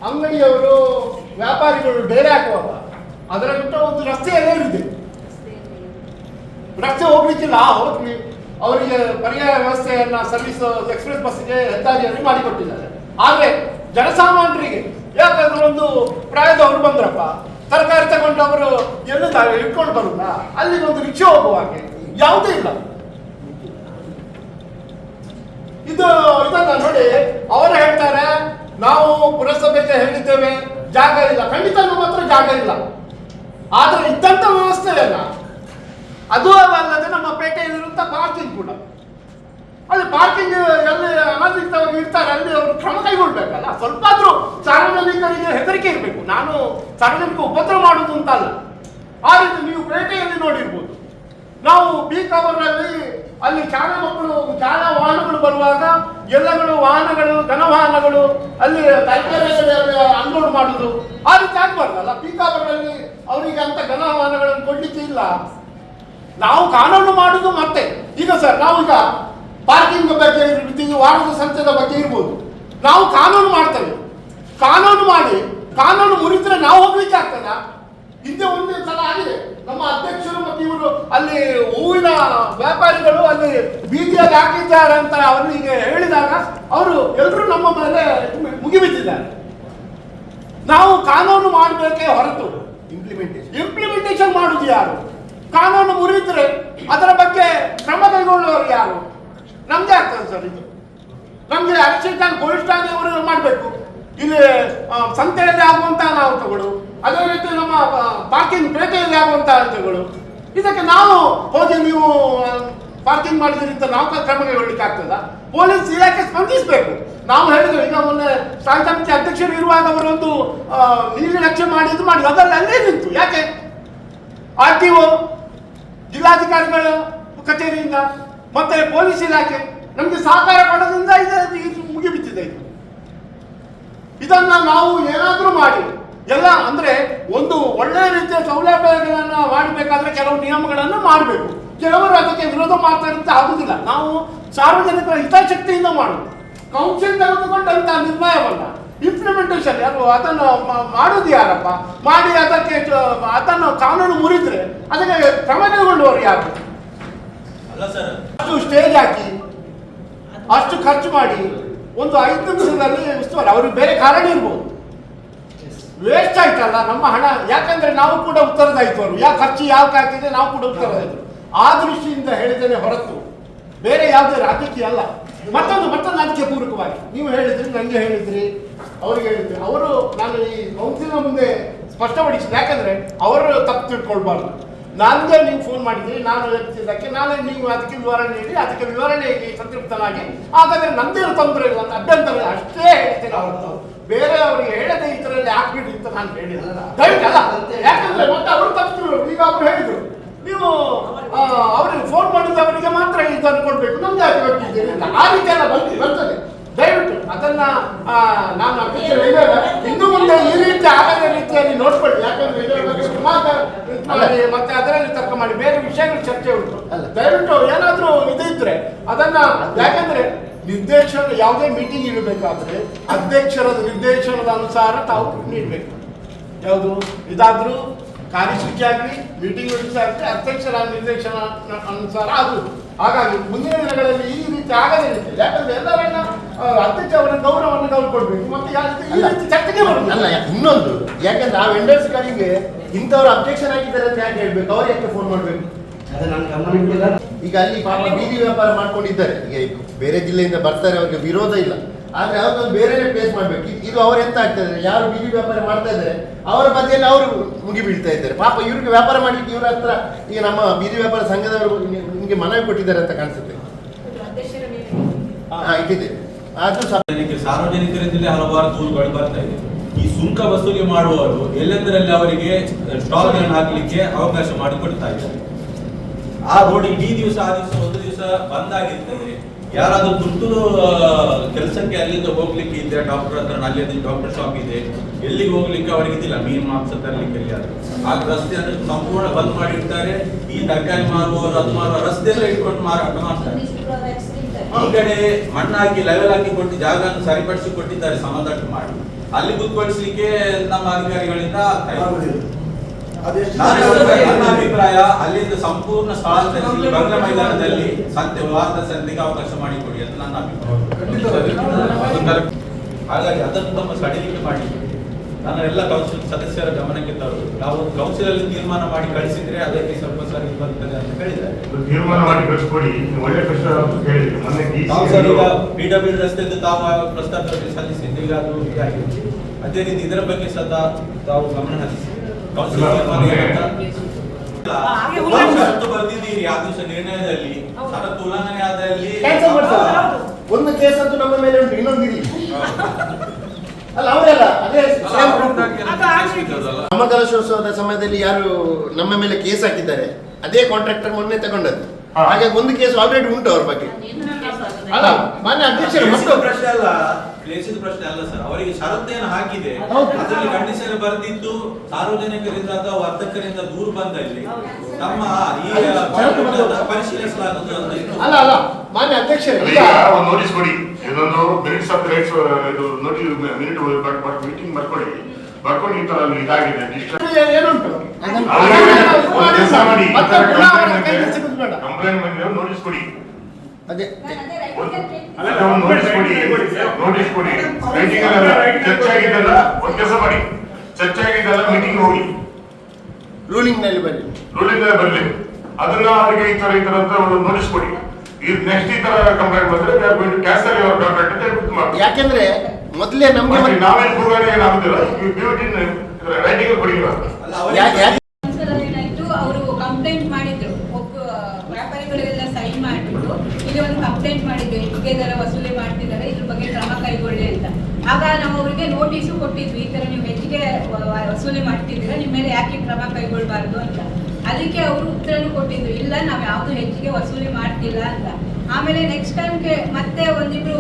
ಅಂಗಡಿಯವರು ವ್ಯಾಪಾರಿಗಳು ಬೇರೆ ಹಾಕುವಾಗ ಅದರ ಬಿಟ್ಟು ಒಂದು ರಸ್ತೆ ಎಲ್ಲ ಇದೆ, ರಸ್ತೆ ಹೋಗ್ಲಿಕ್ಕಿಲ್ಲ. ಅವರಿಗೆ ಪರ್ಯಾಯ ವ್ಯವಸ್ಥೆಯನ್ನ ಸರ್ವಿಸ್ ಎಕ್ಸ್ಪ್ರೆಸ್ ಬಸ್ಗೆ ಹೆದ್ದಾರಿಯಲ್ಲಿ ಮಾಡಿಕೊಟ್ಟಿದ್ದಾರೆ. ಆದರೆ ಜನಸಾಮಾನ್ಯರಿಗೆ ಯಾಕಂದ್ರೆ ಒಂದು ಪ್ರಾಯದವರು ಬಂದ್ರಪ್ಪ, ತರಕಾರಿ ತಗೊಂಡು ಅವರು ಎಲ್ಲಿ ಇಟ್ಕೊಂಡು ಬರುಲ್ಲ, ಅಲ್ಲಿಗೆ ಒಂದು ರಿಕ್ಷಾ ಹೋಗುವಾಗೆ ಯಾವುದೇ ಇಲ್ಲ. ಇದನ್ನ ನೋಡಿ ಅವರು ಹೇಳ್ತಾರೆ, ನಾವು ಪುರಸಭೆಗೆ ಹೇಳಿದ್ದೇವೆ ಜಾಗ ಇಲ್ಲ. ಖಂಡಿತ ನಮ್ಮ ಹತ್ರ ಜಾಗ ಇಲ್ಲ. ಆದ್ರೆ ಇದ್ದಂತ ವ್ಯವಸ್ಥೆಯಲ್ಲ, ಅದು ಅಲ್ಲದೆ ನಮ್ಮ ಪೇಟೆಯಲ್ಲಿರುವಂತ ಪಾರ್ಕಿಂಗ್ ಕೂಡ, ಅಲ್ಲಿ ಪಾರ್ಕಿಂಗ್ ಎಲ್ಲಿ ಅನಧಿಕೃತವಾಗಿ ಇರ್ತಾರೆ ಅಲ್ಲಿ ಅವರು ಕ್ರಮ ಕೈಗೊಳ್ಬೇಕಲ್ಲ. ಸ್ವಲ್ಪ ಆದ್ರೂ ಸಾರ್ವಜನಿಕರಿಗೆ ಹೆದರಿಕೆ ಇರಬೇಕು. ನಾನು ಸಾರ್ವಜನಿಕ ಉಪದ್ರ ಮಾಡುವುದು ಅಂತ ಅಲ್ಲ. ಆ ರೀತಿ ನೀವು ಪೇಟೆಯಲ್ಲಿ ನೋಡಿರ್ಬೋದು, ನಾವು ಪೀಕ್ ಅವರ್ನಲ್ಲಿ ಅಲ್ಲಿ ಶಾಲಾ ಮಕ್ಕಳು ಶಾಲಾ ವಾಹನಗಳು ಬರುವಾಗ ಎಲ್ಲಗಳು ವಾಹನಗಳು ಘನವಾಹನಗಳು ಅಲ್ಲಿ ತರಕಾರಿಗಳಲ್ಲಿ ಅನ್ಲೋಡ್ ಮಾಡುದು ಆ ರೀತಿ ಆಗ್ಬಾರ್ದಲ್ಲ. ಪೀಕ್ ಅವರ್ನಲ್ಲಿ ಅವರಿಗೆ ಅಂತ ಘನವಾಹನಗಳನ್ನು ಕೊಡ್ಲಿಕ್ಕೆ ಇಲ್ಲ. ನಾವು ಕಾನೂನು ಮಾಡುದು ಮತ್ತೆ ಈಗ ಸರ್, ನಾವೀಗ ಪಾರ್ಕಿಂಗ್ ಬಗ್ಗೆ ವಾರದ ಸಂತೆದ ಬಗ್ಗೆ ಇರ್ಬೋದು, ನಾವು ಕಾನೂನು ಮಾಡ್ತೇವೆ. ಕಾನೂನು ಮಾಡಿ ಕಾನೂನು ಮುರಿದ್ರೆ ನಾವು ಹೋಗ್ಲಿಕ್ಕೆ ಆಗ್ತದ? ಹಿಂದೆ ಒಂದೇ ಸಲ ಆಗಿದೆ, ನಮ್ಮ ಅಧ್ಯಕ್ಷರು ಮತ್ತು ಇವರು ಅಲ್ಲಿ ಹೂವಿನ ವ್ಯಾಪಾರಿಗಳು ಅಲ್ಲಿ ಬೀದಿಯಲ್ಲಿ ಹಾಕಿದ್ದಾರೆ ಅಂತ ಅವರಿಗೆ ಹೇಳಿದಾಗ ಅವರು ಎಲ್ಲರೂ ನಮ್ಮ ಮೇಲೆ ಮುಗಿಬಿಟ್ಟಿದ್ದಾರೆ. ನಾವು ಕಾನೂನು ಮಾಡಬೇಕೇ ಹೊರತು ಇಂಪ್ಲಿಮೆಂಟೇಷನ್ ಮಾಡುದು ಯಾರು? ಕಾನೂನು ಮುರಿದ್ರೆ ಅದರ ಬಗ್ಗೆ ಕ್ರಮ ಕೈಗೊಳ್ಳುವವರು ಯಾರು? ನಮ್ದೇ ಆಗ್ತದೆ ಸರ್ ಇದು. ನಮ್ಗೆ ಅರಿಶಿನ ಪೊಲೀಸ್ ಠಾಣೆ ಅವರು ಮಾಡಬೇಕು, ಇಲ್ಲಿ ಸಂತೆಯಲ್ಲಿ ಆಗುವಂತಹ ಅನಾಹುತಗಳು, ಅದೇ ರೀತಿ ನಮ್ಮ ಪಾರ್ಕಿಂಗ್ ಪೇಟೆಯಲ್ಲಿ ಆಗುವಂತಹ ಅನಾಹುತಗಳು, ಇದಕ್ಕೆ ನಾವು ಹೋಗಿ ನೀವು ಪಾರ್ಕಿಂಗ್ ಮಾಡಿದ್ರಿ ಅಂತ ನಾವು ಕ್ರಮ ಕೈಗೊಳ್ಳಿಕ್ಕೆ ಆಗ್ತದ? ಪೊಲೀಸ್ ಇಲಾಖೆ ಸ್ಪಂದಿಸಬೇಕು. ನಾವು ಹೇಳಿದ್ವಿ, ಈಗ ಮೊನ್ನೆ ಸ್ಥಾಯಿ ಸಮಿತಿ ಅಧ್ಯಕ್ಷರು ಇರುವಾಗ ಅವರೊಂದು ನಿರ್ಲಕ್ಷ್ಯ ಮಾಡಿ ಇದು ಮಾಡಿದ್ರು, ಅದರಲ್ಲಿ ಅಲ್ಲೇ ನಿಂತು. ಯಾಕೆ? RTO, ಜಿಲ್ಲಾಧಿಕಾರಿಗಳ ಕಚೇರಿಯಿಂದ ಮತ್ತೆ ಪೊಲೀಸ್ ಇಲಾಖೆ ನಮಗೆ ಸಹಕಾರ ಕೊಡೋದ್ರಿಂದ ಇದು ಮುಗಿಬಿಟ್ಟಿದೆ. ಇದನ್ನ ನಾವು ಏನಾದ್ರೂ ಮಾಡಿ ಎಲ್ಲ ಅಂದ್ರೆ ಒಂದು ಒಳ್ಳೆ ರೀತಿಯ ಸೌಲಭ್ಯಗಳನ್ನ ಮಾಡಬೇಕಾದ್ರೆ ಕೆಲವು ನಿಯಮಗಳನ್ನು ಮಾಡಬೇಕು. ಕೆಲವರು ಅದಕ್ಕೆ ವಿರೋಧ ಮಾಡ್ತಾ ಆಗುದಿಲ್ಲ. ನಾವು ಸಾರ್ವಜನಿಕರ ಹಿತಾಸಕ್ತಿಯಿಂದ ಮಾಡುದು. ಕೌನ್ಸಿಲ್ ತೆಗೆದುಕೊಂಡಂತ ನಿರ್ಣಯವನ್ನ ಇಂಪ್ಲಿಮೆಂಟೇಷನ್ ಯಾರು ಅದನ್ನು ಮಾಡುದು ಯಾರಪ್ಪ? ಮಾಡಿ ಅದನ್ನು ಕಾನೂನು ಮುರಿದ್ರೆ ಅದಕ್ಕೆ ಕ್ರಮ ಕೈಗೊಳ್ಳುವವರು ಯಾರು? ಅಷ್ಟು ಸ್ಟೇಜ್ ಹಾಕಿ ಅಷ್ಟು ಖರ್ಚು ಮಾಡಿ ಒಂದು 5 ನಿಮಿಷದಲ್ಲಿ ಉಸ್ತುವಾರಿ, ಅವ್ರಿಗೆ ಬೇರೆ ಕಾರಣ ಇರ್ಬೋದು, ವೇಸ್ಟ್ ಆಯ್ತಲ್ಲ ನಮ್ಮ ಹಣ. ಯಾಕಂದ್ರೆ ನಾವು ಕೂಡ ಉತ್ತರದಾಯಿತು, ಯಾವ ಖರ್ಚು ಯಾವ ಹಾಕಿದ್ರೆ ನಾವು ಕೂಡ ಉತ್ತರದಾಯಿತು. ಆ ದೃಷ್ಟಿಯಿಂದ ಹೇಳಿದ್ದೇನೆ ಹೊರತು ಬೇರೆ ಯಾವುದೇ ರಾಜಕೀಯ ಅಲ್ಲ. ಮತ್ತೊಂದು ಅದಕ್ಕೆ ಪೂರಕವಾಗಿ ನೀವು ಹೇಳಿದ್ರಿ, ನನಗೆ ಹೇಳಿದ್ರಿ, ಅವ್ರಿಗೆ ಹೇಳಿದ್ರಿ. ಅವರು ನಾನು ಈ ಕೌನ್ಸಿಲ್ನ ಮುಂದೆ ಸ್ಪಷ್ಟಪಡಿಸಿದೆ. ಯಾಕಂದ್ರೆ ಅವರು ತಪ್ಪು ತಿಳ್ಕೊಳ್ಬಾರ್ದು. ನನಗೆ ನೀವು ಫೋನ್ ಮಾಡಿದ್ರಿ, ನಾನು ಹೇಳ್ತಿದ್ದಕ್ಕೆ ನಾನೇ ನೀವು ಅದಕ್ಕೆ ವಿವರಣೆ ನೀಡಿ ಅದಕ್ಕೆ ವಿವರಣೆಗೆ ಸಂತೃಪ್ತನಾಗಿ ಹಾಗಾದ್ರೆ ನಂದೇನು ತೊಂದರೆ ಇಲ್ಲ ಅಂತ ಅಭ್ಯಂತರ ಅಷ್ಟೇ ಹೇಳ್ತೀನಿ ಹೊರತು ಬೇರೆ ಅವರಿಗೆ ಹೇಳದೆ ಈ ಥರಲ್ಲಿ ಹಾಕ್ಬಿಡಿ ಅಂತ ನಾನು ಹೇಳಿಲ್ಲ. ದಯವಿಟ್ಟಲ್ಲ, ಯಾಕಂದ್ರೆ ಮತ್ತೆ ಅವರು ತಪ್ಪು. ಈಗ ಅವರು ಹೇಳಿದ್ರು, ನೀವು ಅವ್ರಿಗೆ ಫೋನ್ ಮಾಡಿದವರಿಗೆ ಮಾತ್ರ ಇದನ್ನು ಕೊಡ್ಬೇಕು, ನಮ್ಗೆ ಯಾಕೆ ಕೊಟ್ಟಿದ್ದೀರಿ ಅಂತ. ಆ ರೀತಿ ಎಲ್ಲ ಬರ್ತದೆ. ದಯವಿಟ್ಟು ಅದನ್ನ ನಾನು ಇನ್ನು ಮುಂದೆ ಈ ರೀತಿ ಆಗದ ರೀತಿಯಲ್ಲಿ ನೋಡ್ಕೊಳ್ಳಿ. ಯಾಕಂದ್ರೆ ಇದರ ಬಗ್ಗೆ ಮತ್ತೆ ಅದರಲ್ಲಿ ತರ್ಕ ಮಾಡಿ ಬೇರೆ ವಿಷಯಗಳು ಚರ್ಚೆ ಉಂಟು. ದಯವಿಟ್ಟು ಏನಾದ್ರೂ ಇದಿದ್ರೆ ಅದನ್ನ, ಯಾಕಂದ್ರೆ ನಿರ್ದೇಶನ ಯಾವುದೇ ಮೀಟಿಂಗ್ ಇಡಬೇಕಾದ್ರೆ ಅಧ್ಯಕ್ಷರ ನಿರ್ದೇಶನದ ಅನುಸಾರ ತಾವು ನೀಡಬೇಕು. ಯಾವುದು ಇದಾದ್ರೂ ಕಾರ್ಯಸೂಚಿ ಆಗಲಿ ಮೀಟಿಂಗ್ ಆಗಲಿ ಅಧ್ಯಕ್ಷರ ನಿರ್ದೇಶನ ಅನುಸಾರ ಅದು. ಹಾಗಾಗಿ ಮುಂದಿನ ದಿನಗಳಲ್ಲಿ ಈ ರೀತಿ ಆಗದೇ ರೀತಿ, ಯಾಕಂದ್ರೆ ಎಲ್ಲರನ್ನ ಅಧ್ಯಕ್ಷ ಅವರ ಗೌರವವನ್ನು ನಾವು ಕೊಡ್ಬೇಕು. ಮತ್ತೆ ಈ ರೀತಿ ಚರ್ಚೆಗೆ ಬರುತ್ತೆ ಅಲ್ಲ. ಇನ್ನೊಂದು, ಯಾಕಂದ್ರೆ ಆ ವೆಂಡರ್ಸ್ ಗಳಿಗೆ ಇಂಥವ್ರು ಅಬ್ಜೆಕ್ಷನ್ ಆಗಿದ್ದಾರೆ ಅಂತ ಯಾಕೆ ಹೇಳ್ಬೇಕು? ಅವ್ರು ಯಾಕೆ ಫೋನ್ ಮಾಡ್ಬೇಕು? ಈಗ ಅಲ್ಲಿ ಪಾಪ ಬೀದಿ ವ್ಯಾಪಾರ ಮಾಡ್ಕೊಂಡಿದ್ದಾರೆ. ಈಗ ಬೇರೆ ಜಿಲ್ಲೆಯಿಂದ ಬರ್ತಾರೆ, ಅವ್ರಿಗೆ ವಿರೋಧ ಇಲ್ಲ. ಆದ್ರೆ ಯಾವ್ದೊಂದು ಬೇರೆನೆ ಪ್ಲೇಸ್ ಮಾಡ್ಬೇಕು. ಇದು ಅವ್ರು ಎಂತ ಆಗ್ತದೆ, ಯಾರು ಬೀದಿ ವ್ಯಾಪಾರ ಮಾಡ್ತಾ ಇದ್ದಾರೆ ಅವರ ಬದಿಯಲ್ಲಿ ಅವರು ಮುಗಿ ಬೀಳ್ತಾ ಇದ್ದಾರೆ. ಪಾಪ ಇವ್ರಿಗೆ ವ್ಯಾಪಾರ ಮಾಡ್ಲಿಕ್ಕೆ ಇವ್ರ ಹತ್ರ ಈಗ ನಮ್ಮ ಬೀದಿ ವ್ಯಾಪಾರ ಸಂಘದವರು ನಿಮ್ಗೆ ಮನವಿ ಕೊಟ್ಟಿದ್ದಾರೆ ಅಂತ ಕಾಣಿಸುತ್ತೆ. ಇಟ್ಟಿದೆ. ಸಾರ್ವಜನಿಕರಿಂದಲೇ ಹಲವಾರು ದೂರುಗಳು ಬರ್ತಾ ಇದೆ. ಈ ಸುಂಕ ವಸೂಲಿ ಮಾಡುವವರು ಎಲ್ಲೆಂದರಲ್ಲಿ ಅವರಿಗೆ ಸ್ಟಾಲ್ ಗಳನ್ನು ಹಾಕಲಿಕ್ಕೆ ಅವಕಾಶ ಮಾಡಿಕೊಡ್ತಾ ಇದ್ದಾರೆ. ಆ ರೋಡ್ ಇಡೀ ದಿವಸ ಆ ದಿವಸ ಒಂದು ದಿವಸ ಬಂದ್ ಆಗಿರ್ತದೆ. ಯಾರಾದ್ರೂ ತುರ್ತು ಕೆಲಸಕ್ಕೆ ಅಲ್ಲಿಂದ ಹೋಗ್ಲಿಕ್ಕೆ ಇದ್ರೆ ಡಾಕ್ಟರ್ ಹತ್ರ, ಅಲ್ಲಿ ಡಾಕ್ಟರ್ ಶಾಪ್ ಇದೆ, ಎಲ್ಲಿಗೆ ಹೋಗ್ಲಿಕ್ಕೆ ಅವರಿಗೆ ಇದಿಲ್ಲ, ಮೀನು ಮಾಂಸ ತರಲಿಕ್ಕೆ ಎಲ್ಲಿಯಾದ್ರು ಆಗ ರಸ್ತೆಯನ್ನು ಸಂಪೂರ್ಣ ಬಂದ್ ಮಾಡಿರ್ತಾರೆ. ಈ ತರಕಾರಿ ಮಾರುವವರು ಅದು ಮಾರುವ ರಸ್ತೆ ಎಲ್ಲ ಇಟ್ಕೊಂಡು ಮಾರಾಟ ಮಾಡ್ತಾರೆ. ಈ ಕಡೆ ಮಣ್ಣಾಕಿ ಲೆವೆಲ್ ಹಾಕಿ ಕೊಟ್ಟು ಜಾಗವನ್ನು ಸರಿಪಡಿಸಿ ಕೊಟ್ಟಿದ್ದಾರೆ ಸಮತಟ್ಟು ಮಾಡಿ. ಅಲ್ಲಿ ಕೂತ್ಕೊಳಿಸ್ಲಿಕ್ಕೆ ನಮ್ಮ ಅಧಿಕಾರಿಗಳಿಂದ ಆಗ್ತಾ ಇದೆ. ಅದೆಷ್ಟು ನನ್ನ ಅಭಿಪ್ರಾಯ ಅಲ್ಲಿಂದ ಸಂಪೂರ್ಣ ಸ್ಥಳದಲ್ಲಿ ಬಂಗ್ಲ ಮೈದಾನದಲ್ಲಿ ಸಂತೆ ವಾರದ ಸಂತೆಗೆ ಅವಕಾಶ ಮಾಡಿಕೊಡಿ ಅಂತ ನನ್ನ ಅಭಿಪ್ರಾಯ. ಹಾಗಾಗಿ ಅದನ್ನು ತಮ್ಮ ಸಡಿಲಿಕೆ ಮಾಡಿ ನಾನು ಎಲ್ಲ ಕೌನ್ಸಿಲ್ ಸದಸ್ಯರ ಗಮನಕ್ಕೆ ತರುವುದು. ನಾವು ಕೌನ್ಸಿಲ್ ಅಲ್ಲಿ ತೀರ್ಮಾನ ಮಾಡಿ ಕಳಿಸಿದ್ರೆ ಅದಕ್ಕೆ ಸ್ವಲ್ಪ ಸರಿ ಬರ್ತದೆ ಅಂತ ಹೇಳಿದ್ದಾರೆ. ತೀರ್ಮಾನ ಮಾಡಿ ಕಳಿಸ್ಕೊಡಿ. ಒಳ್ಳೆ ಪ್ರಶ್ನೆ ಕೇಳಿದ್ರಿ ಮೊನ್ನೆ ನಾವು ಸರ್ ಈಗ PW ರಸ್ತೆಯಿಂದ ತಾವು ಪ್ರಸ್ತಾಪದಲ್ಲಿ ಸಲ್ಲಿಸಿದ್ದು ಈಗ ಅದು ಇದಾಗಿದೆ. ಅದೇ ರೀತಿ ಇದರ ಬಗ್ಗೆ ಸದಾ ತಾವು ಗಮನ ಹರಿಸಿ ಕೌನ್ಸಿಲ್ ಷರತ್ತು ಬಂದಿದ್ದೀರಿ ಆ ದಿವಸ ನಿರ್ಣಯದಲ್ಲಿ ಷರತ್ತು ಉಲ್ಲಂಘನೆ ಆದಲ್ಲಿ ಕ್ಯಾನ್ಸಲ್ ಮಾಡ್ತಾರೆ. ಒಂದು ಕೇಸ್ ಅಂತೂ ನಮ್ಮ ಮೇಲೆ ಉಂಟು, ಇನ್ನೊಂದಿಲ್ಲ ಅಲ್ಲ ಅವರೆಲ್ಲ ಅದೇ ನಮ್ಮ ಗಣೇಶೋತ್ಸವದ ಸಮಯದಲ್ಲಿ ಯಾರು ನಮ್ಮ ಮೇಲೆ ಕೇಸ್ ಹಾಕಿದ್ದಾರೆ ಅದೇ ಕಾಂಟ್ರಾಕ್ಟರ್ ಮೊನ್ನೆ ತಗೊಂಡದ್ದು. ಹಾಗಾಗಿ ಒಂದು ಕೇಸ್ ಆಲ್ರೆಡಿ ಉಂಟು ಅವ್ರ ಬಗ್ಗೆ. ಅಲ್ಲ ಮಾನ್ಯ ಅಧ್ಯಕ್ಷರು ಮತ್ತು ಪ್ರಶ್ನೆ ಅಲ್ಲ, ಕ್ಲೇಶದ ಪ್ರಶ್ನೆ ಅಲ್ಲ ಸರ್. ಅವರಿಗೆ ಷರತ್ತೇನು ಹಾಕಿದೆ ಅದರಲ್ಲಿ ಕಂಡೀಷನ್ ಬರೆದಿದ್ದು ಸಾರ್ವಜನಿಕರಿಂದ ಅಥವಾ ವರ್ತಕರಿಂದ ದೂರು ಬಂದಲ್ಲಿ ನಮ್ಮ ಈ ಪರಿಶೀಲಿಸಲಾಗುವುದು ಅಂತ. ಅಲ್ಲ ಅಲ್ಲ ಮಾನ್ಯ ಅಧ್ಯಕ್ಷರು ಈಗ ಒಂದು ನೋಟಿಸ್ ಕೊಡಿ. ಇದೊಂದು ಮಿನಿಟ್ಸ್ ಆಫ್ ರೈಟ್ಸ್ ಇದು ನೋಟಿಸ್ ಮಿನಿಟ್ ಮೀಟಿಂಗ್ ಬರ್ಕೊಳ್ಳಿ. ಬರ್ಕೊಂಡು ಈ ತರ ಇದಾಗಿದೆ ಏನುಂಟು ಕಂಪ್ಲೇಂಟ್ ಬಂದಿರೋ ನೋಟಿಸ್ ಕೊಡಿ. ಅದೇ ನೋಟಿಸ್ ಕೊಡಿ. ರೈಟಿಂಗ್ ಅಲ್ಲ ಚರ್ಚೆ ಆಗಿದ್ದಲ್ಲ ಒಂದ್ ಕೆಲಸ ಮಾಡಿ. ಚರ್ಚೆ ಆಗಿದ್ದಲ್ಲ ಮೀಟಿಂಗ್ ಹೋಗಿ ರೂಲಿಂಗ್ ನಲ್ಲಿ ಬನ್ನಿ. ರೂಲಿಂಗ್ ಬರಲಿ. ಅದನ್ನ ಅವರಿಗೆ ಈ ತರ ಅಂತ ಒಂದು ನೋಟಿಸ್ ಕೊಡಿ. ಈ ನೆಕ್ಸ್ಟ್ ಈ ತರ ಕಂಪ್ಲೇಂಟ್ ಬಂದ್ರೆ ಕ್ಯಾನ್ಸಲ್ ಯುವರ್ ಕಾಂಟ್ರಾಕ್ಟ್ ಅಂತ ಹೇಳ್ಬಿಟ್ಟು. ಯಾಕೆಂದ್ರೆ ಮೊದಲೇ ನಮ್ಗೆ ನಾವೇನು ಕೂಗಾಡಿ ಏನಾಗುದಿಲ್ಲ. ರೈಟಿಂಗ್ ಕೊಡಿ. ಅವರು ಕಂಪ್ಲೇಂಟ್ ಮಾಡಿದ್ರು, ವ್ಯಾಪಾರಿಗಳಿಗೆಲ್ಲ ಸೈನ್ ಮಾಡಿದ್ರು, ಇಲ್ಲಿ ಒಂದು ಕಂಪ್ಲೇಂಟ್ ಮಾಡಿದ್ರು, ಹೆಚ್ಚಿಗೆ ದರ ವಸೂಲಿ ಮಾಡ್ತಿದ್ದಾರೆ, ಇದ್ರ ಬಗ್ಗೆ ಕ್ರಮ ಕೈಗೊಳ್ಳಿ ಅಂತ. ಆಗ ನಾವು ಅವರಿಗೆ ನೋಟಿಸು ಕೊಟ್ಟಿದ್ವಿ, ಈ ತರ ನೀವು ಹೆಚ್ಚಿಗೆ ವಸೂಲಿ ಮಾಡ್ತಿದ್ದೀರಾ, ನಿಮ್ಮ ಮೇಲೆ ಯಾಕೆ ಕ್ರಮ ಕೈಗೊಳ್ಳಬಾರ್ದು ಅಂತ. ಅದಕ್ಕೆ ಅವರು ಉತ್ತರನು ಕೊಟ್ಟಿದ್ರು, ಇಲ್ಲ ನಾವು ಯಾವುದು ಹೆಚ್ಚಿಗೆ ವಸೂಲಿ ಮಾಡ್ತಿಲ್ಲ ಅಂತ. ಆಮೇಲೆ ನೆಕ್ಸ್ಟ್ ಟೈಮ್ಗೆ ಮತ್ತೆ ಒಂದಿಬ್ರು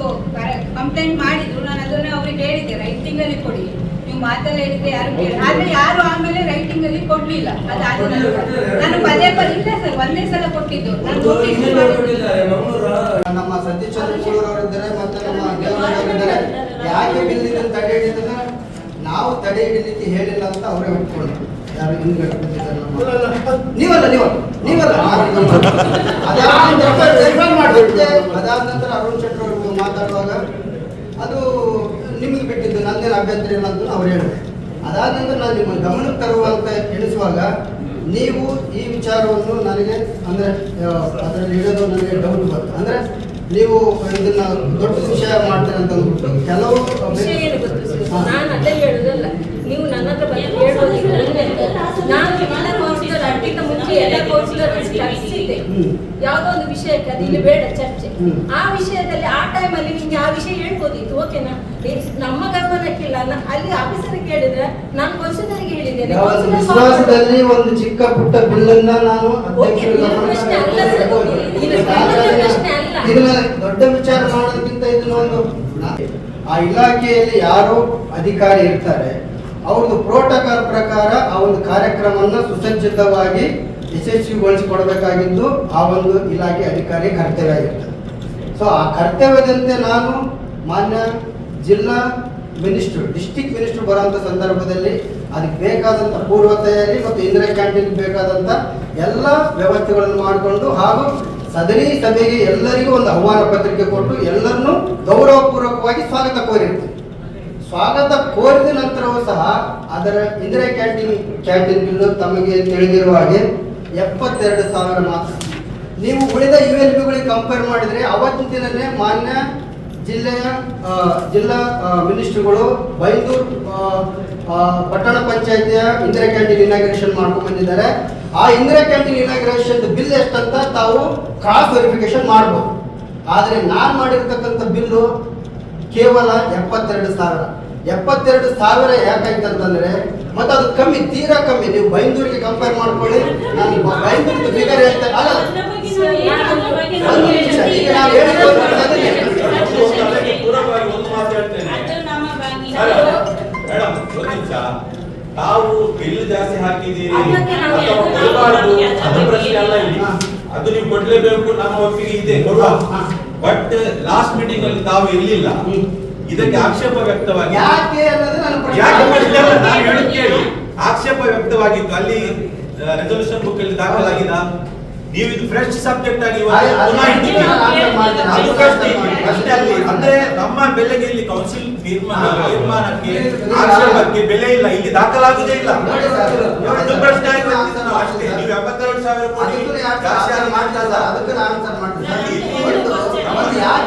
ಕಂಪ್ಲೇಂಟ್ ಮಾಡಿದ್ರು, ನಾನು ಅದನ್ನ ಅವ್ರಿಗೆ ಹೇಳಿದ್ದೆ ರೈಟಿಂಗ್ ಅಲ್ಲಿ ಕೊಡಿ, ನೀವು ಮಾತಲ್ಲಿ ಹೇಳಿದ್ರೆ ಯಾರು ಕೇಳಿ, ಆದ್ರೆ ಯಾರು ಆಮೇಲೆ ರೈಟಿಂಗ್ ಅಲ್ಲಿ ಕೊಡ್ಲಿಲ್ಲ. ಅದಾದ ನಾನು ಪದೇ ಇಲ್ಲ ಸರ್, ಒಂದೇ ಸಲ ಕೊಟ್ಟಿದ್ದು. ನಮ್ಮ ಸತೀಶ್ ಚಂದ್ರ ಅವರಿದ್ದಾರೆ ಮತ್ತೆ ನಮ್ಮ ದೇವರಾಗಿದ್ದಾರೆ. ಯಾಕೆ ಬಿಲ್ ಇದನ್ನು ತಡೆ ಹಿಡಿದ್ರೆ ನಾವು ತಡೆ ಹಿಡಿಲಿಕ್ಕೆ ಹೇಳಿಲ್ಲ ಅಂತ ಅವರೇ ಒಪ್ಕೊಂಡ್ರು. ಯಾರು ಹಿಂದ್ಗಡೆ ಕೂತಿದ್ದಾರೆ ನೀವಲ್ಲ ಅದಾದ ನಂತರ ಅರುಣ್ ಶೆಟ್ಟರ್ ಅವರು ಮಾತಾಡುವಾಗ ಅದು ನಿಮಗೆ ಬಿಟ್ಟಿದ್ದು, ನಂದೇನು ಅಭ್ಯಂತರ ಇಲ್ಲ ಅಂತ ಅವ್ರು ಹೇಳಿದ್ರು. ಅದಾದ ನಂತರ ನಾನು ನಿಮ್ಮ ಗಮನಕ್ಕೆ ತರುವಂತ ಎಣಿಸುವಾಗ ನೀವು ಈ ವಿಚಾರವನ್ನು ನನಗೆ ಅಂದ್ರೆ ಅದರಲ್ಲಿ ಇಡೋದು ನನಗೆ ಡೌಟ್ ಬಂತು. ಅಂದ್ರೆ ನೀವು ಇದನ್ನ ದೊಡ್ಡ ವಿಷಯ ಮಾಡ್ತೀರ ಅಂತ ಅಂದ್ಬಿಟ್ಟು ಕೆಲವು ನಾನು ಅದೇ ಹೇಳುದಲ್ಲ, ನೀವು ನನ್ನ ಹತ್ರ ಬಂದು ನಾನು ಎಲ್ಲ ಕೌನ್ಸಿಲರ್ ಅದಕ್ಕಿಂತ ಮುಂಚೆ ಎಲ್ಲ ಕೌನ್ಸಿಲರ್ ಚರ್ಚಿಸಿದ್ದೆ ಯಾವುದೋ ಒಂದು ವಿಷಯಕ್ಕೆ, ಅದು ಇಲ್ಲಿ ಬೇಡ ಚರ್ಚೆ. ಆ ವಿಷಯದಲ್ಲಿ ಆ ಟೈಮಲ್ಲಿ ನಿಮ್ಗೆ ಆ ವಿಷಯ ಹೇಳ್ಬೋದಿತ್ತು, ಓಕೆನಾ? ನಮ್ಮ ಗಮನಕ್ಕಿಲ್ಲ, ಅಲ್ಲಿ ಆಫೀಸರ್ ಕೇಳಿದ್ರೆ ನಾನು ಕೌನ್ಸಿಲರ್ಗೆ ಹೇಳಿದ್ದೇನೆ. ವಿಶ್ವಾಸದಲ್ಲಿ ಒಂದು ಚಿಕ್ಕ ಪುಟ್ಟ ಬಿಲ್ ಅನ್ನ ನಾನು ಇದನ್ನ ದೊಡ್ಡ ವಿಚಾರ ಮಾಡೋದಕ್ಕಿಂತ ಇದನ್ನ ಒಂದು ಆ ಇಲಾಖೆಯಲ್ಲಿ ಯಾರು ಅಧಿಕಾರಿ ಇರ್ತಾರೆ ಅವ್ರದ್ದು ಪ್ರೋಟೋಕಾಲ್ ಪ್ರಕಾರ ಆ ಒಂದು ಕಾರ್ಯಕ್ರಮವನ್ನು ಸುಸಜ್ಜಿತವಾಗಿ ಯಶಸ್ವಿಗೊಳಿಸಿಕೊಡ್ಬೇಕಾಗಿದ್ದು ಆ ಒಂದು ಇಲಾಖೆ ಅಧಿಕಾರಿ ಕರ್ತವ್ಯ ಆಗಿರ್ತದೆ. ಸೊ ಆ ಕರ್ತವ್ಯದಂತೆ ನಾನು ಮಾನ್ಯ ಜಿಲ್ಲಾ ಮಿನಿಸ್ಟ್ರು, ಡಿಸ್ಟಿಕ್ ಮಿನಿಸ್ಟ್ರು ಬರುವಂಥ ಸಂದರ್ಭದಲ್ಲಿ ಅದಕ್ಕೆ ಬೇಕಾದಂಥ ಪೂರ್ವ ತಯಾರಿ ಮತ್ತು ಇಂದಿರಾ ಕ್ಯಾಂಟೀನ್ ಬೇಕಾದಂಥ ಎಲ್ಲ ವ್ಯವಸ್ಥೆಗಳನ್ನು ಮಾಡಿಕೊಂಡು ಹಾಗೂ ಸದರಿ ಸಭೆಗೆ ಎಲ್ಲರಿಗೂ ಒಂದು ಆಹ್ವಾನ ಪತ್ರಿಕೆ ಕೊಟ್ಟು ಎಲ್ಲರನ್ನೂ ಗೌರವಪೂರ್ವಕವಾಗಿ ಸ್ವಾಗತ ಕೋರಿರ್ತೀವಿ. ಸ್ವಾಗತ ಕೋರಿದ ನಂತರವೂ ಸಹ ಅದರ ಇಂದಿರಾ ಕ್ಯಾಂಟೀನ್ ಬಿಲ್ಲು ತಮಗೆ ತಿಳಿದಿರುವ ಹಾಗೆ 72,000 ಮಾತ್ರ. ನೀವು ಉಳಿದ ULBಗಳಿಗೆ ಕಂಪೇರ್ ಮಾಡಿದರೆ ಅವತ್ತಿನ ದಿನನೇ ಮಾನ್ಯ ಜಿಲ್ಲಾ ಮಿನಿಸ್ಟ್ರುಗಳು ಬೈಂದೂರು ಪಟ್ಟಣ ಪಂಚಾಯತಿಯ ಇಂದಿರಾ ಕ್ಯಾಂಟೀನ್ ಇನಾಗ್ರೇಷನ್ ಮಾಡ್ಕೊಂಡು ಬಂದಿದ್ದಾರೆ. ಆ ಇಂದಿರಾ ಕ್ಯಾಂಟೀನ್ ಇನಾಗ್ರೇಷನ್ ಬಿಲ್ ಎಷ್ಟಂತ ತಾವು ಕ್ರಾಸ್ ವೆರಿಫಿಕೇಶನ್ ಮಾಡ್ಬೋದು. ಆದರೆ ನಾನು ಮಾಡಿರ್ತಕ್ಕಂಥ ಬಿಲ್ಲು ಕೇವಲ 72,000. 72,000 ಯಾಕಾಯ್ತಂತಂದ್ರೆ ಮತ್ತೆ ಅದು ಕಮ್ಮಿ, ತೀರಾ ಕಮ್ಮಿ. ನೀವು ಬೈಂದೂರಿಗೆ ಕಂಪೇರ್ ಮಾಡ್ಕೊಳ್ಳಿ, ನಾನು ಬೈಂದೂರಿಗೆ ಫಿಗರ್ ಹೇಳ್ತೇನೆ. ಅಲ್ಲ ಈಗ ನಾವು ಒಂದು ಮಾತು ಹೇಳ್ತೇನೆ ಮೇಡಮ್, ಒಂದು ನಿಮಿಷ. ತಾವು ಬಿಲ್ ಜಾಸ್ತಿ ಹಾಕಿದ್ದೀರಿ ಅಥವಾ ಕೊಡಬಾರ್ದು ಅದು ಪ್ರಶ್ನೆ ಅಲ್ಲ ಇಲ್ಲಿ. ಅದು ನೀವು ಕೊಡ್ಲೇಬೇಕು, ನಮ್ಮ ಒಪ್ಪಿಗೆ ಇದೆ, ಕೊಡುವ. ಬಟ್ ಲಾಸ್ಟ್ ಮೀಟಿಂಗ್ ಅಲ್ಲಿ ತಾವು ಇರ್ಲಿಲ್ಲ. ಇದಕ್ಕೆ ಆಕ್ಷೇಪ ವ್ಯಕ್ತವಾಗಿ ಯಾಕೆ ಅನ್ನೋದು ನನ್ನ ಪ್ರಶ್ನೆ. ಯಾಕೆ ಪ್ರಶ್ನೆ ಅಲ್ಲ, ನಾನು ಹೇಳೋದು ಕೇಳಿ. ಆಕ್ಷೇಪ ವ್ಯಕ್ತವಾಗಿತ್ತು ಅಲ್ಲಿ ರೆಸಲ್ಯೂಷನ್ ಬುಕ್ ಅಲ್ಲಿ ದಾಖಲಾಗಿದ. ನೀವು ಇದು ಫ್ರೆಶ್ ಸಬ್ಜೆಕ್ಟ್ ಆಗಿ ಇವತ್ತು ಪುನಃ ಇಟ್ಟಿದ್ದೀರಿ. ಅದು ಅಷ್ಟೇ ಅಲ್ಲಿ ಅಂದ್ರೆ ನಮ್ಮ ಬೆಲೆಗೆ ಇಲ್ಲಿ ಕೌನ್ಸಿಲ್ ತೀರ್ಮಾನಕ್ಕೆ ಆಕ್ಷೇಪಕ್ಕೆ ಬೆಲೆ ಇಲ್ಲ, ಇಲ್ಲಿ ದಾಖಲಾಗುವುದೇ ಇಲ್ಲ. ಅದು ಪ್ರಶ್ನೆ ಆಗಿ ಅಷ್ಟೇ. ನೀವು 72,000 ಕೋಟಿ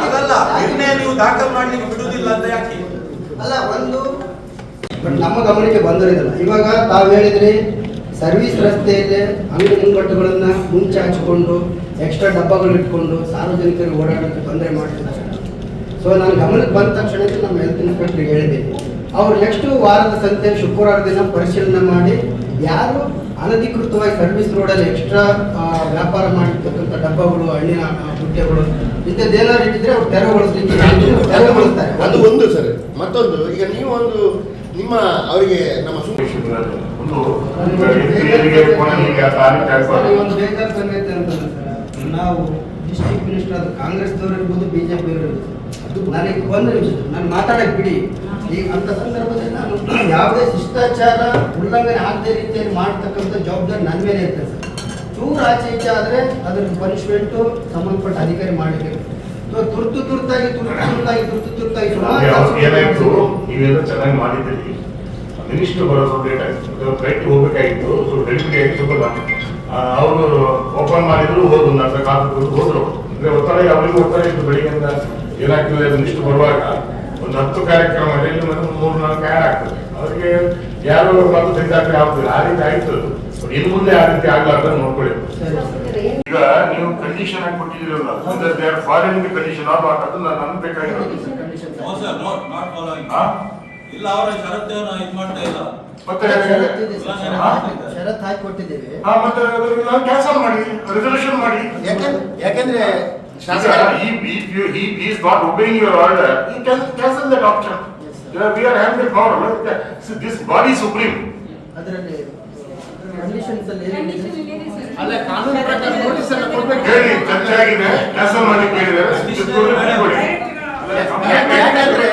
ಅದಲ್ಲ ನಿರ್ಣಯ ನೀವು ದಾಖಲು ಮಾಡ್ಲಿಕ್ಕೆ ಬಿಡುವುದಿಲ್ಲ ಅಂತ ಯಾಕೆ? ಅಲ್ಲ ಒಂದು ಬಟ್ ನಮ್ಮ ಗಮನಕ್ಕೆ ಬಂದಿರೋದಿಲ್ಲ. ಇವಾಗ ತಾವು ಹೇಳಿದ್ರಿ ಸರ್ವಿಸ್ ರಸ್ತೆಯಲ್ಲಿ ಅಂಗಡಿ ಮುಂಗಟ್ಟುಗಳನ್ನ ಮುಂಚೆ ಹಚ್ಚಿಕೊಂಡು ಎಕ್ಸ್ಟ್ರಾ ಡಬ್ಬಗಳು ಇಟ್ಕೊಂಡು ಸಾರ್ವಜನಿಕರಿಗೆ ಓಡಾಡೋಕ್ಕೆ ತೊಂದರೆ ಮಾಡ್ತಿದ್ದಾರೆ. ಸೊ ನಾನು ಗಮನಕ್ಕೆ ಬಂದ ತಕ್ಷಣಕ್ಕೆ ನಮ್ಮ ಹೆಲ್ತ್ ಇನ್ಸ್ಪೆಕ್ಟರ್ಗೆ ಹೇಳಿದ್ದೀನಿ. ಅವ್ರು ನೆಕ್ಸ್ಟ್ ವಾರದ ಸಂತೆ ಶುಕ್ರವಾರ ದಿನ ಪರಿಶೀಲನೆ ಮಾಡಿ ಯಾರು ಅನಧಿಕೃತವಾಗಿ ಸರ್ವಿಸ್ ರೋಡಲ್ಲಿ ಎಕ್ಸ್ಟ್ರಾ ವ್ಯಾಪಾರ ಮಾಡಿರ್ತಕ್ಕಂಥ ಡಬ್ಬಗಳು, ಹಣ್ಣಿನ ಬುಟ್ಟೆಗಳು ಇಂಥದ್ದೇನಾದ್ರು ಇಟ್ಟಿದ್ರೆ ಅವ್ರು ತೆರವುಗೊಳಿಸ್ತಾರೆ. ಅದು ಒಂದು ಸರ್. ಮತ್ತೊಂದು ಈಗ ನೀವು ಒಂದು ನಿಮ್ಮ ಅವರಿಗೆ ನಮ್ಮ ಒಂದು ಒಂದು ಬೇಜಾರು ಸಂಗತಿ ಅಂತಂದ್ರೆ ಸರ್, ನಾವು ಡಿಸ್ಟ್ರಿಕ್ಟ್ ಮಿನಿಸ್ಟರ್ ಅದು ಕಾಂಗ್ರೆಸ್ದವ್ರು ಇರ್ಬೋದು, ಬಿಜೆಪಿ ಇರ್ಬೋದು, ನನಗೆ ಒಂದು ನಿಮಿಷ ನಾನು ಮಾತಾಡಕ್ಕೆ ಬಿಡಿ. ಈಗ ಅಂತ ಸಂದರ್ಭದಲ್ಲಿ ನಾನು ಯಾವುದೇ ಶಿಷ್ಟಾಚಾರ ಉಲ್ಲಂಘನೆ ಆಗದೇ ರೀತಿಯಲ್ಲಿ ಮಾಡ್ತಕ್ಕಂಥ ಜವಾಬ್ದಾರಿ ನನ್ನ ಮೇಲೆ ಇರ್ತದೆ ಸರ್. ಚೂರು ಆಚೆ ಈಚೆ ಆದರೆ ಅದ್ರ ಪನಿಷ್ಮೆಂಟು ಸಂಬಂಧಪಟ್ಟ ಅಧಿಕಾರಿ ಮಾಡಲಿಕ್ಕೆ ತುರ್ತಾಗಿ ಏನಾಯ್ತು, ನೀವೆಲ್ಲ ಚೆನ್ನಾಗಿ ಮಾಡಿದ್ದೀರಿ. ಮಿನಿಸ್ಟರ್ ಬರೋದು ಲೇಟ್ ಆಯ್ತು, ಫ್ಲೈಟ್ ಹೋಗ್ಬೇಕಾಗಿತ್ತು, ಡೆಲಿವರಿ ಆಗಿ ಅವರು ಓಪನ್ ಮಾಡಿದ್ರು ಹೋದ್ರು, ನನ್ನ ಕಾದು ಹೋದ್ರು. ಅಂದ್ರೆ ಒತ್ತಡ ಅವರಿಗೂ ಒತ್ತಡ ಇತ್ತು. ಬೆಳಿಗ್ಗೆಯಿಂದ ಏನಾಗ್ತದೆ, ಮಿನಿಸ್ಟರ್ ಬರುವಾಗ ಒಂದು 10 ಕಾರ್ಯಕ್ರಮ 3-4 ಯಾರು ಆಗ್ತದೆ, ಅವರಿಗೆ ಯಾರು ಮತ್ತು ಸೈತಾಗ್ರೆ ಆಗ್ತದೆ. ಆ ರೀತಿ ಆಯ್ತು. ಇನ್ನು ಮುಂದೆ ಆ ರೀತಿ ಆಗ್ಲಾರ್ದ ನೋಡ್ಕೊಳ್ಳಿ. ಈಗ ನೀವು ಕಂಡೀಷನ್ ಆಗಿ ಕೊಟ್ಟಿದ್ದೀರಲ್ಲ, they are following the condition or not, ಅದು ನಾನು ಬೇಕಾಗಿರೋದು. No sir, not following. ಇಲ್ಲ ಅವರ ಷರತ್ತನ್ನು ಇದು ಮಾಡ್ತಾ ಇಲ್ಲ. ಮತ್ತೆ ಷರತ್ತು ಹಾಕಿ ಕೊಟ್ಟಿದ್ದೇವೆ. ಮತ್ತೆ ಅದನ್ನ ಕ್ಯಾನ್ಸಲ್ ಮಾಡಿ, ರೆಸಲ್ಯೂಷನ್ ಮಾಡಿ. ಯಾಕೆಂದ್ರೆ he is not obeying your order, you can cancel that option. We are having the power. So this body supreme. ಅದರಲ್ಲಿ ಕಂಡೀಷನ್ಸ್ ಅಲ್ಲಿ ಅಲ್ಲ ಕಾನೂನು ಪ್ರಕಾರ ನೋಟಿಸ್ ಅನ್ನು ಕೊಡಬೇಕು. ಹೇಳಿ, ಚರ್ಚೆ ಆಗಿದೆ, ಕ್ಯಾನ್ಸಲ್ ಮಾಡಿ ಕೇಳಿದ್ದಾರೆ. ಯಾಕಂದ್ರೆ